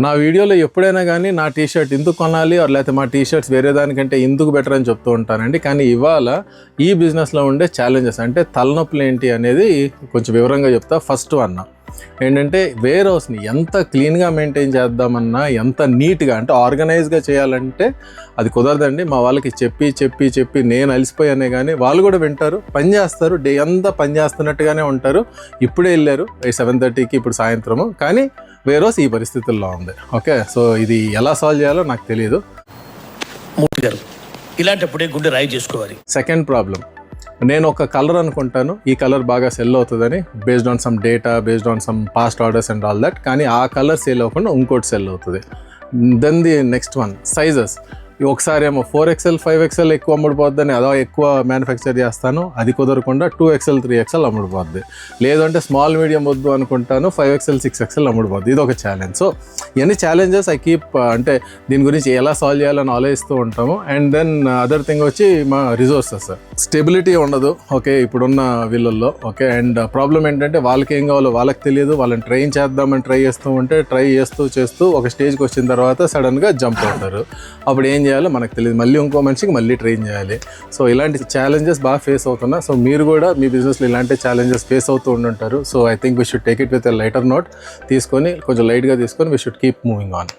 నా వీడియోలో ఎప్పుడైనా కానీ నా టీషర్ట్ ఎందుకు కొనాలి లేకపోతే మా టీషర్ట్స్ వేరే దానికంటే ఎందుకు బెటర్ అని చెప్తూ ఉంటానండి. కానీ ఇవాళ ఈ బిజినెస్లో ఉండే ఛాలెంజెస్ అంటే తలనొప్పులు ఏంటి అనేది కొంచెం వివరంగా చెప్తా. ఫస్ట్ వన్ ఏంటంటే వేర్ హౌస్ని ఎంత క్లీన్గా మెయింటైన్ చేద్దామన్నా, ఎంత నీట్గా అంటే ఆర్గనైజ్గా చేయాలంటే అది కుదరదండి. మా వాళ్ళకి చెప్పి నేను అలసిపోయానే కానీ వాళ్ళు కూడా వింటారు, పని చేస్తారు, డే అంతా పని చేస్తున్నట్టుగానే ఉంటారు. ఇప్పుడే వెళ్ళారు 7:30కి, ఇప్పుడు సాయంత్రము, కానీ వేర్ హౌస్ ఈ పరిస్థితుల్లో ఉంది. ఓకే, సో ఇది ఎలా సాల్వ్ చేయాలో నాకు తెలియదు. మూర్తి గారు, ఇలాంటప్పుడే గుండె రాయి చేసుకోవాలి. సెకండ్ ప్రాబ్లం, నేను ఒక కలర్ అనుకుంటాను, ఈ కలర్ బాగా సెల్ అవుతుందని, based on some data, based on some past orders and all that. కానీ ఆ కలర్ సేల్ అవ్వకుండా ఇంకోటి సెల్ అవుతుంది. Then the next one, sizes. ఒకసారి ఏమో 4XL 5XL ఎక్కువ అమ్ముడుపోద్దని అదో ఎక్కువ మ్యానుఫ్యాక్చర్ చేస్తాను, అది కుదరకుండా 2XL 3XL అమ్ముడుపోద్ది. లేదంటే స్మాల్ మీడియం వద్దు అనుకుంటాను, 5XL 6XL అమ్ముడుపోద్ది. ఇది ఒక ఛాలెంజ్. సో ఇవన్నీ ఛాలెంజెస్ ఐ కీప్, అంటే దీని గురించి ఎలా సాల్వ్ చేయాలని ఆలోచిస్తూ ఉంటాము. అండ్ దెన్ అదర్ థింగ్ వచ్చి మా రిసోర్సెస్, స్టెబిలిటీ ఉండదు ఓకే ఇప్పుడున్న వీళ్ళల్లో. ఓకే, అండ్ ప్రాబ్లం ఏంటంటే వాళ్ళకి ఏం కావాలో వాళ్ళకి తెలియదు. వాళ్ళని ట్రైన్ చేద్దామని ట్రై చేస్తూ ఒక స్టేజ్కి వచ్చిన తర్వాత సడన్గా జంప్ అవుతారు. అప్పుడు ఏం చేయాలో మనకు తెలియదు, మళ్ళీ ఇంకో మనిషికి మళ్ళీ ట్రైన్ చేయాలి. సో ఇలాంటి ఛాలెంజెస్ బాగా ఫేస్ అవుతున్నా. సో మీరు కూడా మీ బిజినెస్లో ఇలాంటి ఛాలెంజెస్ ఫేస్ అవుతూ ఉండుంటారు. So I think we should take it with a lighter note, తీసుకొని కొంచెం లైట్గా తీసుకొని we should keep moving on.